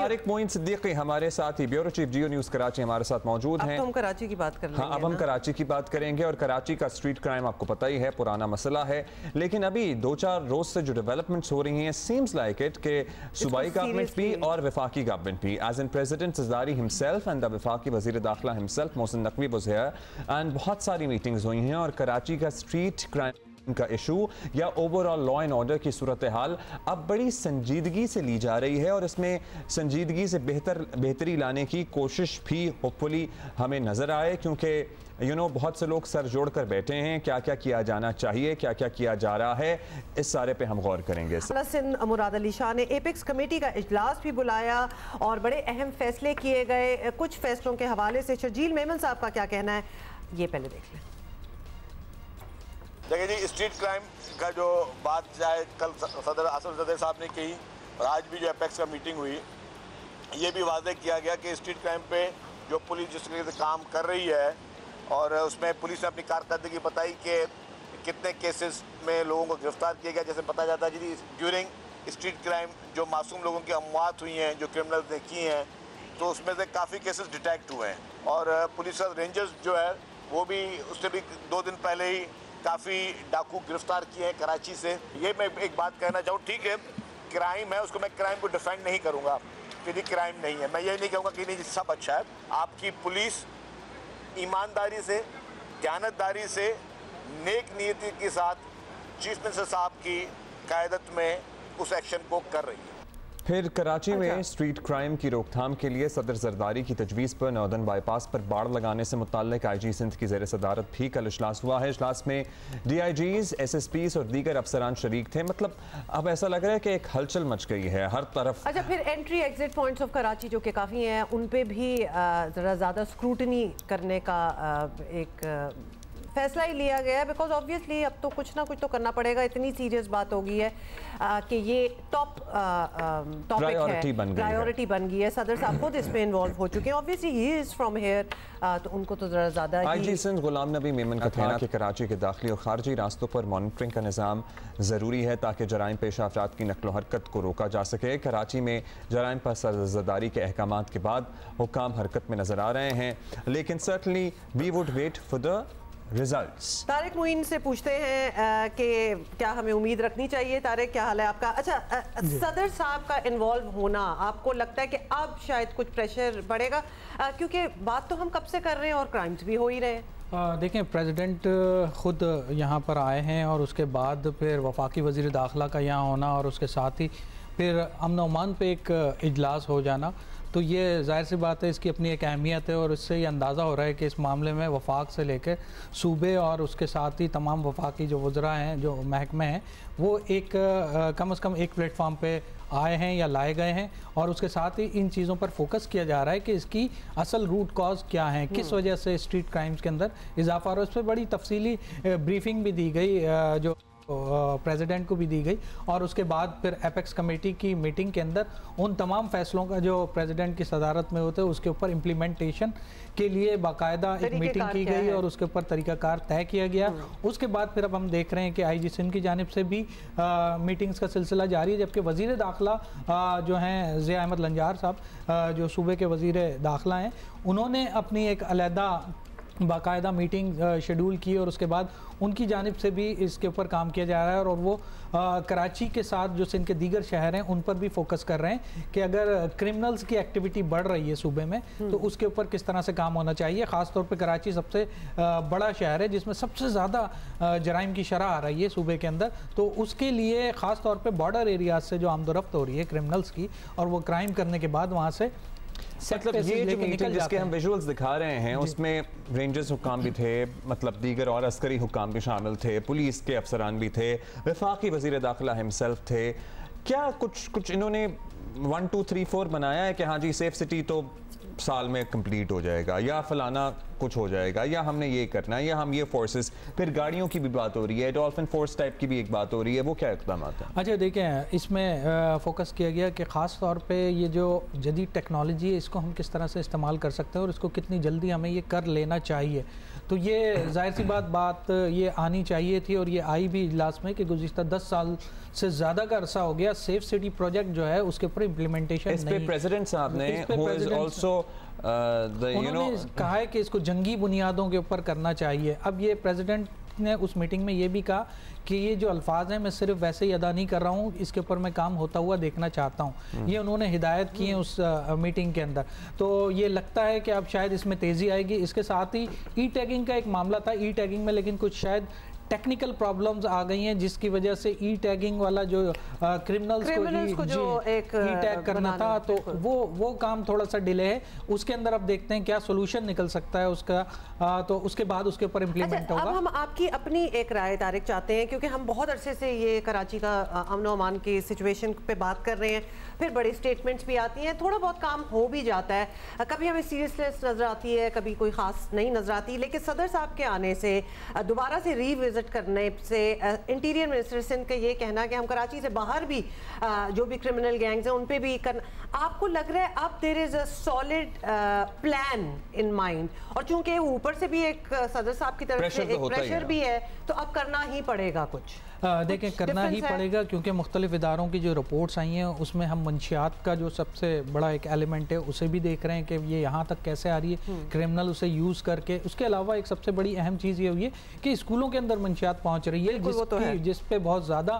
طارق मोइन सिद्दीकी हमारे साथ ही bureau chief जियो news Karachi हमारे साथ मौजूद हैं। अब तो हम कराची की बात कर लेंगे। हाँ, अब हम कराची की बात करेंगे और कराची का स्ट्रीट क्राइम आपको पता ही है, पुराना मसला है, लेकिन अभी 2-4 रोज से जो डेवलपमेंट्स हो रही हैं सीम्स लाइक इट कि सूबाई गवर्नमेंट भी और वफाकी गवर्नमेंट भी as in president Zardari himself and the वफाकी वज़ीर दाखिला himself Mohsin Naqvi was here and बहुत सारी मीटिंग्स हुई हैं और कराची का स्ट्रीट क्राइम का इशू या ओवरऑल लॉ एंड ऑर्डर की सूरत हाल अब बड़ी संजीदगी से ली जा रही है और इसमें संजीदगी से बेहतरी लाने की कोशिश भी होपफुली हमें नज़र आए, क्योंकि बहुत से लोग सर जोड़ कर बैठे हैं क्या क्या किया जाना चाहिए, क्या क्या किया जा रहा है, इस सारे पे हम गौर करेंगे। सिंध मुराद अली शाह ने एपेक्स कमेटी का इजलास भी बुलाया और बड़े अहम फैसले किए गए। कुछ फैसलों के हवाले से शर्जील मेमन साहब का क्या कहना है, ये पहले देख लें। देखिए जी, स्ट्रीट क्राइम का जो बात चाहे कल सदर आसिफ ज़रदारी साहब ने की और आज भी जो एपेक्स का मीटिंग हुई, ये भी वाज़ेह किया गया कि स्ट्रीट क्राइम पे जो पुलिस जिस तरीके से काम कर रही है और उसमें पुलिस ने अपनी कारकर्दगी बताई कि कितने केसेस में लोगों को गिरफ्तार किया गया। जैसे बताया जाता है जी, ड्यूरिंग स्ट्रीट क्राइम जो मासूम लोगों की अमवात हुई हैं, जो क्रिमिनल्स ने की हैं, तो उसमें से काफ़ी केसेस डिटेक्ट हुए हैं और पुलिस रेंजर्स जो है वो भी उससे भी 2 दिन पहले ही काफ़ी डाकू गिरफ्तार किए हैं कराची से। ये मैं एक बात कहना चाहूँ, ठीक है क्राइम है, उसको मैं क्राइम को डिफेंड नहीं करूँगा कि नहीं क्राइम नहीं है, मैं ये नहीं कहूँगा कि नहीं सब अच्छा है। आपकी पुलिस ईमानदारी से, दयानतदारी से, नेक नीयती के साथ चीफ मिनिस्टर साहब की क़यादत में उस एक्शन को कर रही है। फिर कराची में स्ट्रीट क्राइम की रोकथाम के लिए सदर ज़रदारी की तजवीज़ पर नॉर्दर्न बाईपास पर बाड़ लगाने से मुताल्लिक़ IG सिंध की ज़ेर सदारत भी कल इजलास हुआ है। इजलास में DIGs, SSPs और दीगर अफसरान शरीक थे। मतलब अब ऐसा लग रहा है कि एक हलचल मच गई है हर तरफ। अच्छा, फिर entry exit points of Karachi जो कि काफ़ी हैं, उन पे भी ज़रा ज़्यादा स्क्रूटनी करने का एक फैसला ही लिया गया है, बिकॉज ऑब्वियसली अब तो कुछ ना कुछ तो करना पड़ेगा। इतनी सीरियस बात हो गई है कि ये टॉप टॉपिक है, प्रायोरिटी बन गई है। सदर साहब खुद इसमें इन्वॉल्व हो चुके हैं, obviously he is from here, तो उनको तो ज़रा ज़्यादा IG सिंध गुलाम नबी मेमन का कहना कि कराची के दाखिली और खारजी रास्तों पर मॉनिटरिंग का निज़ाम ज़रूरी है ताकि जराइम पेशा अफराद की नकलो हरकत को रोका जा सके। कराची में जराइम पर सदरदारी के अहकामात के बाद हुक्काम हरकत में नज़र आ रहे हैं, लेकिन certainly we would wait for the results. Tariq Moin से पूछते हैं कि क्या हमें उम्मीद रखनी चाहिए। तारिक, क्या हाल है आपका? अच्छा, सदर साहब का इन्वॉल्व होना, आपको लगता है कि अब शायद कुछ प्रेशर बढ़ेगा, क्योंकि बात तो हम कब से कर रहे हैं और क्राइम्स भी हो ही रहे हैं। देखें, प्रेसिडेंट ख़ुद यहाँ पर आए हैं और उसके बाद फिर वफाकी वज़ीर दाखिला का यहाँ होना और उसके साथ ही फिर अमन अमान पे एक इजलास हो जाना, तो ये ज़ाहिर सी बात है इसकी अपनी एक अहमियत है और इससे ये अंदाज़ा हो रहा है कि इस मामले में वफाक से लेकर सूबे और उसके साथ ही तमाम वफाकी जो वज़रा हैं, जो महकमे हैं, वो एक कम से कम एक प्लेटफॉर्म पे आए हैं या लाए गए हैं और उसके साथ ही इन चीज़ों पर फोकस किया जा रहा है कि इसकी असल रूट कॉज क्या है, किस वजह से स्ट्रीट क्राइम्स के अंदर इजाफा हो रहा है। उस पर बड़ी तफसीली ब्रीफिंग भी दी गई, जो प्रेसिडेंट को भी दी गई और उसके बाद फिर एपेक्स कमेटी की मीटिंग के अंदर उन तमाम फैसलों का जो प्रेसिडेंट की सदारत में होते हैं उसके ऊपर इम्प्लीमेंटेशन के लिए बाकायदा एक मीटिंग की गई और उसके ऊपर तरीकाकार तय किया गया। उसके बाद फिर अब हम देख रहे हैं कि IG सिंध की जानिब से भी मीटिंग्स का सिलसिला जारी है, जबकि वज़ीर दाखिला जो हैं ज़िया अहमद लंजार साहब, जो सूबे के वज़ीर दाखिला हैं, उन्होंने अपनी एक अलहदा बाकायदा मीटिंग शेड्यूल की और उसके बाद उनकी जानिब से भी इसके ऊपर काम किया जा रहा है और वो कराची के साथ जो सिंध के दीगर शहर हैं उन पर भी फोकस कर रहे हैं कि अगर क्रिमिनल्स की एक्टिविटी बढ़ रही है सूबे में तो उसके ऊपर किस तरह से काम होना चाहिए। ख़ास तौर पे कराची सबसे बड़ा शहर है जिसमें सबसे ज़्यादा जराइम की शरह आ रही है सूबे के अंदर, तो उसके लिए ख़ास तौर पर बॉर्डर एरियाज से जो आमदोरफ्त हो रही है क्रिमिनल्स की और वो क्राइम करने के बाद वहाँ से मतलब ये जो मीटिंग जिसके हम विजुअल्स दिखा रहे हैं उसमें रेंजर्स हुक्काम भी थे, मतलब दीगर और अस्करी हुक्काम भी शामिल थे, पुलिस के अफसरान भी थे, वफाकी वज़ीर दाखिला हिमसेल्फ थे। क्या कुछ इन्होंने 1 2 3 4 बनाया है कि हाँ जी सेफ सिटी तो साल में कंप्लीट हो जाएगा या फलाना کچھ ہو جائے گا, یا ہم نے یہ کرنا ہے, یا ہم یہ فورسز. پھر گاڑیوں کی بھی بات ہو رہی ہے, ڈولفن فورس ٹائپ کی بھی ایک بات ہو رہی ہے, وہ کیا اقدامات ہیں؟ اچھا دیکھیں, اس میں فوکس کیا گیا کہ خاص طور پہ یہ جو جدید ٹیکنالوجی ہے اس کو ہم کس طرح سے استعمال کر سکتے ہیں اور اس کو کتنی جلدی ہمیں یہ کر لینا چاہیے. تو یہ ظاہر سی بات یہ آنی چاہیے تھی, اور یہ آئی بھی اجلاس میں کہ گزشتہ 10 سال سے زیادہ کا عرصہ ہو گیا سیف سٹی پروجیکٹ جو ہے اس کے اوپر امپلیمنٹیشن نہیں. اس پہ پریزیڈنٹ صاحب نے انہوں نے کہا ہے کہ اس کو جنگی بنیادوں کے اوپر کرنا چاہیے. اب یہ پریزیڈنٹ نے اس میٹنگ میں یہ بھی کہا کہ یہ جو الفاظ ہیں میں صرف ویسے ہی ادا نہیں کر رہا ہوں, اس کے اوپر میں کام ہوتا ہوا دیکھنا چاہتا ہوں. یہ انہوں نے ہدایت کی ہیں اس میٹنگ کے اندر. تو یہ لگتا ہے کہ اب شاید اس میں تیزی آئے گی. اس کے ساتھ ہی ای ٹیگنگ کا ایک معاملہ تھا, ای ٹیگنگ میں لیکن کچھ شاید ٹیکنیکل پرابلمز آ گئی ہیں جس کی وجہ سے ای ٹیگنگ والا جو کرمنلز کو جو ای ٹیگ کرنا تھا تو وہ کام تھوڑا سا ڈیلے ہے. اس کے اندر اب دیکھتے ہیں کیا سولوشن نکل سکتا ہے اس کا, تو اس کے بعد اس کے اوپر امپلیمنٹ ہوگا. اب ہم آپ کی اپنی ایک رائے طارق چاہتے ہیں, کیونکہ ہم بہت عرصے سے یہ کراچی کا امن و امان کی سچویشن پہ بات کر رہے ہیں, پھر بڑی سٹیٹمنٹس بھی آتی ہیں, تھوڑا بہت کام ہو بھی جاتا ہے, کبھی ہمیں سیریسنس نظر آتی ہے, کبھی کوئی خاص نہیں نظر آتی. لیکن صدر صاحب کے آنے سے, دوبارہ سے ری وزٹ کرنے سے, انٹیریئر منسٹر سندھ کا یہ کہنا کہ ہم کراچی سے باہر بھی جو بھی کرمنل گینگز ہیں ان پہ بھی کرنا, آپ کو لگ رہا ہے اب there is a solid plan in mind, اور چونکہ اوپر سے بھی ایک صدر صاحب کی طرف سے ایک پریشر بھی ہے, تو اب کرنا ہی پڑے گا کچھ؟ دیکھیں کرنا ہی پڑے گا, کیونکہ مختلف اداروں کی جو رپورٹس آئی ہیں اس میں ہم منشیات کا جو سب سے بڑا ایک ایلیمنٹ ہے اسے بھی دیکھ رہے ہیں کہ یہ یہاں تک کیسے آ رہی ہے, کرمنل اسے یوز کر کے. اس کے علاوہ ایک سب سے بڑی اہم چیز یہ ہوئی ہے کہ اسکولوں کے اندر منشیات پہنچ رہی ہے, جس پہ بہت زیادہ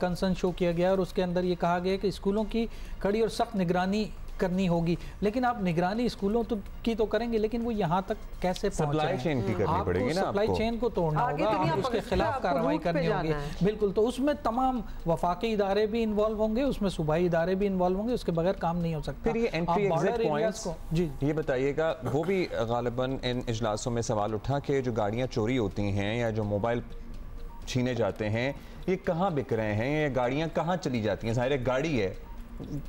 کنسرن شو کیا گیا, اور اس کے اندر یہ کہا گیا کہ اسکولوں کی کڑی اور سخت نگرانی کرنی ہوگی. لیکن آپ نگرانی اسکولوں کی تو کریں گے, لیکن وہ یہاں تک کیسے پہنچ رہے ہیں؟ آپ کو سپلائی چین کو توڑنا ہوگا, اس کے خلاف کارروائی کرنی ہوگی. بالکل, تو اس میں تمام وفاقی ادارے بھی انوالو ہوں گے, اس میں صوبائی ادارے بھی انوالو ہوں گے, اس کے بغیر کام نہیں ہو سکتا. پھر یہ انٹری ایگزٹ پوائنٹس کو یہ بتائیے گا, وہ بھی غالباً ان اجلاسوں میں سوال اٹھا کہ جو گاڑیاں چوری ہوتی ہیں یا جو موبائل چھینے جاتے ہیں یہ کہاں بک رہے ہیں, یہ گاڑیاں کہاں چلی جاتی ہیں؟ ظاہر ہے گاڑی ہے,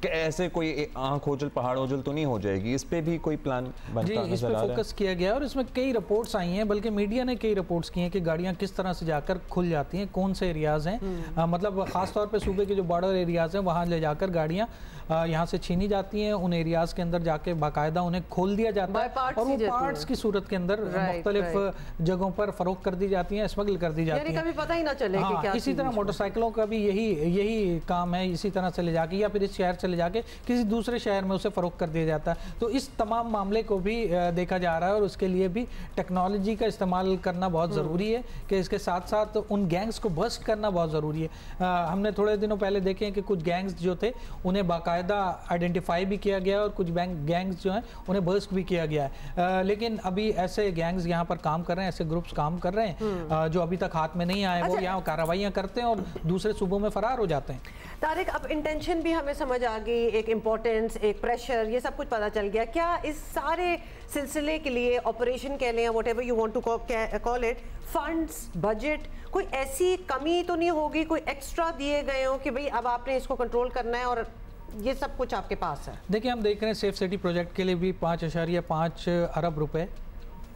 ایسے کوئی آنکھ اوجل پہاڑ اوجل تو نہیں ہو جائے گی. اس پہ بھی کوئی پلان بنتا نظر آ رہا ہے؟ جی, اس پہ فوکس کیا گیا, اور اس میں کئی رپورٹس آئی ہیں, بلکہ میڈیا نے کئی رپورٹس کی ہیں کہ گاڑیاں کس طرح سے جا کر کھل جاتی ہیں, کون سے ایریاز ہیں, مطلب خاص طور پہ صوبے کے جو بارڈر ایریاز ہیں وہاں لے جا کر گاڑیاں یہاں سے چھینی جاتی ہیں, ان ایریاز کے اندر جا کے باقاعدہ انہیں کھول دیا جاتا ہے, اور وہ پارٹس کی صورت کے اندر مختلف جگہوں پر فروخت کر دی جاتی ہیں, اسمگل کر دی جاتی ہیں, کبھی پتہ ہی نہ چلے کہ کیا. اسی طرح موٹر سائیکلوں کا بھی یہی کام ہے, اسی طرح سے لے جا کے یا پھر اس شہر سے لے جا کے کسی دوسرے شہر میں اسے فروخت کر دیا جاتا ہے. تو اس تمام معاملے کو بھی دیکھا جا رہا ہے, اور اس کے لیے بھی ٹیکنالوجی کا استعمال کرنا بہت ضروری ہے, کہ اس کے ساتھ ساتھ ان گینگز کو برسٹ کرنا بہت ضروری ہے. ہم نے تھوڑے دنوں پہلے دیکھے کہ کچھ گینگز جو تھے انہیں باقاعدہ آئیڈینٹیفائی بھی کیا گیا, اور کچھ گینگز جو ہیں انہیں برسٹ بھی کیا گیا ہے. لیکن ابھی ایسے گینگز یہاں پر کام کر رہے ہیں, ایسے گروپس کام کر رہے ہیں جو ابھی تک ہاتھ میں نہیں آئے, وہ یہاں کارروائیاں کرتے ہیں اور دوسرے صوبوں میں فرار ہو جاتے ہیں. طارق, اب انٹینشن بھی ہمیں سمجھ آ گئی, ایک امپورٹنس, ایک پریشر, یہ سب کچھ پتہ چل گیا. کیا اس سارے سلسلے کے لیے آپریشن کہہ لیں, whatever you want to call it, funds, budget, کوئی ایسی کمی تو نہیں ہوگی, کوئی ایکسٹرا دیے گئے ہوں کہ بھئی اب آپ نے اس کو کنٹرول کرنا ہے اور یہ سب کچھ آپ کے پاس ہے؟ دیکھیں, ہم دیکھ رہے ہیں سیف سٹی پروجیکٹ کے لیے بھی 5.5 ارب روپے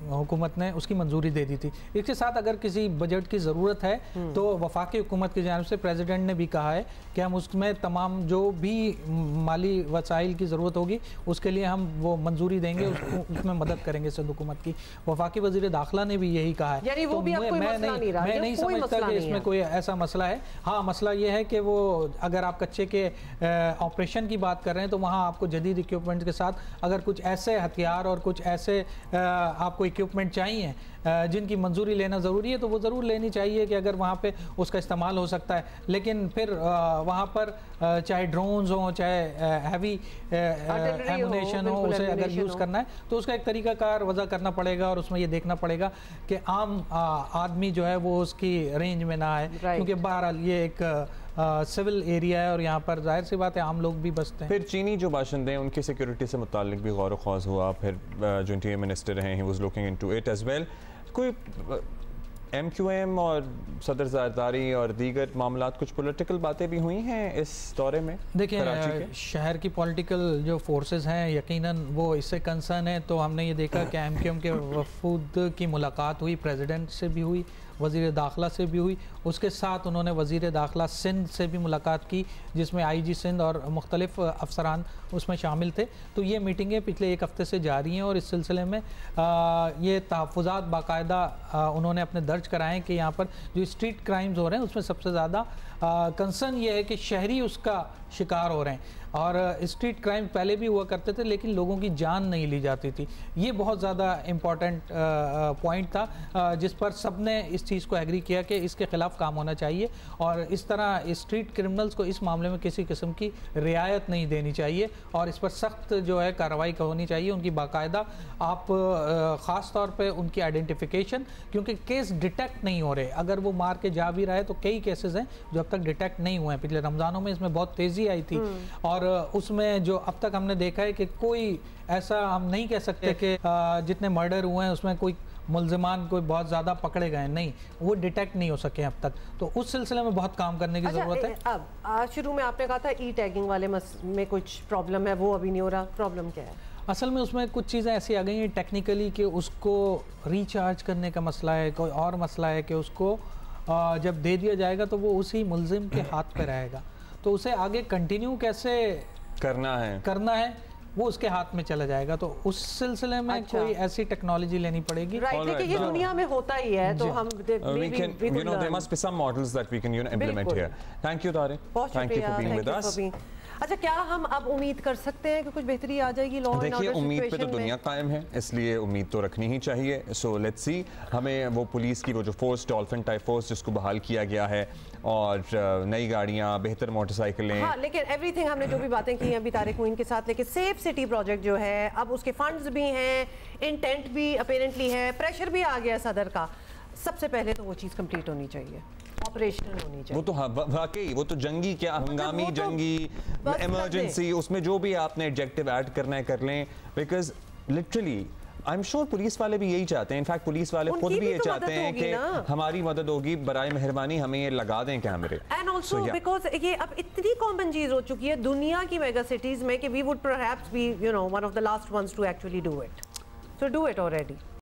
حکومت نے اس کی منظوری دے دی تھی. اس کے ساتھ اگر کسی بجٹ کی ضرورت ہے تو وفاقی حکومت کی جانب سے پریزیڈنٹ نے بھی کہا ہے کہ ہم اس میں تمام جو بھی مالی وسائل کی ضرورت ہوگی اس کے لیے ہم وہ منظوری دیں گے, اس میں مدد کریں گے سندھ حکومت کی. وفاقی وزیر داخلہ نے بھی یہی کہا ہے. یعنی وہ بھی اب کوئی مسئلہ نہیں رہا, میں نہیں سمجھتا کہ اس میں کوئی ایسا مسئلہ ہے. ہاں, مسئلہ یہ ہے کہ وہ اگر آپ کچے کے آپریشن کی بات کر رہے ہیں تو وہاں آپ کو جدید اکوپمنٹ کے ساتھ اگر کچھ ایسے ہتھیار اور کچھ ایسے آپ کو اکوپمنٹ چاہیے جن کی منظوری لینا ضروری ہے تو وہ ضرور لینی چاہیے کہ اگر وہاں پہ اس کا استعمال ہو سکتا ہے. لیکن پھر وہاں پر چاہے ڈرونز ہوں, چاہے ہیوی ایمونیشن ہو, اسے اگر یوز کرنا ہے تو اس کا ایک طریقہ کار وضع کرنا پڑے گا, اور اس میں یہ دیکھنا پڑے گا کہ عام آدمی جو ہے وہ اس کی رینج میں نہ آئے, کیونکہ بہرحال یہ ایک سول ایریا ہے اور یہاں پر ظاہر سی بات ہے عام لوگ بھی بستے ہیں. پھر چینی جو باشندے ہیں ان کی سیکیورٹی سے متعلق بھی غور و خوض ہوا, پھر جو انٹیریئر منسٹر ہیں he was looking into it as well. کوئی MQM और सदर ज़रदारी और दीगर मामलात, कुछ पॉलिटिकल बातें भी हुई हैं इस दौरे में? देखिए, शहर की पॉलिटिकल जो फोर्सेस हैं यकीनन वो इससे कंसर्न है। तो हमने ये देखा कि MQM के वफूद की मुलाकात हुई, प्रेसिडेंट से भी हुई, वज़ीर दाखिला से भी हुई, उसके साथ उन्होंने वज़ीर दाखिला सिंध से भी मुलाकात की जिसमें IG सिंध और मुख्तलिफ अफसरान उसमें शामिल थे। तो ये मीटिंगें पिछले एक हफ़्ते से जारी हैं और इस सिलसिले में ये तहफ़्फ़ुज़ात बाकायदा उन्होंने अपने दर्ज कराए हैं कि यहाँ पर जो स्ट्रीट क्राइम्स हो रहे हैं उसमें सबसे ज़्यादा कंसर्न ये है कि शहरी उसका शिकार हो रहे हैं। और स्ट्रीट क्राइम पहले भी हुआ करते थे लेकिन लोगों की जान नहीं ली जाती थी। ये बहुत ज़्यादा इम्पॉर्टेंट पॉइंट था जिस पर सब ने इस चीज़ को एग्री किया कि इसके ख़िलाफ़ काम होना चाहिए और इस तरह स्ट्रीट क्रिमिनल्स को इस मामले में किसी किस्म की रियायत नहीं देनी चाहिए और इस पर सख्त जो है कार्रवाई होनी चाहिए। उनकी बाकायदा आप ख़ास तौर पे उनकी आइडेंटिफिकेशन, क्योंकि केस डिटेक्ट नहीं हो रहे, अगर वो मार के जा भी रहा है तो कई केसेस हैं जो अब तक डिटेक्ट नहीं हुए हैं। पिछले रमज़ानों में इसमें बहुत तेज़ी आई थी और उसमें जो अब तक हमने देखा है कि कोई ऐसा हम नहीं कह सकते कि जितने मर्डर हुए हैं उसमें कोई मुल्ज़िमान कोई बहुत ज़्यादा पकड़े गए, नहीं, वो डिटेक्ट नहीं हो सके अब तक। तो उस सिलसिले में बहुत काम करने की ज़रूरत है। अब आज शुरू में आपने कहा था टैगिंग वाले में कुछ प्रॉब्लम है, वो अभी नहीं हो रहा, प्रॉब्लम क्या है? असल में उसमें कुछ चीज़ें ऐसी आ गई हैं टेक्निकली कि उसको रिचार्ज करने का मसला है, कोई और मसला है कि उसको जब दे दिया जाएगा तो वो उसी मुल्ज़िम के हाथ पे रहेगा, तो उसे आगे कंटिन्यू कैसे करना है वो उसके हाथ में चला जाएगा। तो उस सिलसिले में कोई ऐसी टेक्नोलॉजी लेनी पड़ेगी। लेकिन ये दुनिया में होता ही है, तो हम there must be some models that we can implement here. Thank you Tariq. Thank you for being with us. अच्छा, क्या हम अब उम्मीद कर सकते हैं कि कुछ बेहतरी आ जाएगी लॉ एंड ऑर्डर सिचुएशन में? उम्मीद पे तो दुनिया कायम है, इसलिए उम्मीद तो रखनी ही चाहिए। सो लेट्स सी, हमें वो पुलिस की वो जो फोर्स, डॉल्फिन टाइप फोर्स जिसको बहाल किया गया है और नई गाड़ियाँ, बेहतर मोटरसाइकिलें, हाँ, लेकिन एवरीथिंग हमने जो भी बातें की अभी तारिक मोइन के साथ, लेकिन सेफ सिटी प्रोजेक्ट जो है अब उसके फंड्स भी हैं, इंटेंट भी अपेरेंटली है, प्रेशर भी आ गया सदर का। सबसे पहले तो वो चीज़ कंप्लीट होनी चाहिए, ऑपरेशनल होनी चाहिए। वो तो वाकई वो तो जंगी क्या हंगामी तो जंगी इमरजेंसी, उसमें जो भी आपने एडजेक्टिव ऐड करना है कर लें, because literally I am sure police वाले भी यही चाहते हैं। इनफैक्ट पुलिस वाले खुद भी ये चाहते हैं कि हमारी मदद होगी, बराए मेहरबानी हमें ये लगा दें कैमरे। एंड ऑल्सो बिकॉज ये अब इतनी कॉमन चीज हो चुकी है दुनिया की मेगा सिटीज में कि we would perhaps be one of the last ones to actually do it, so do it already.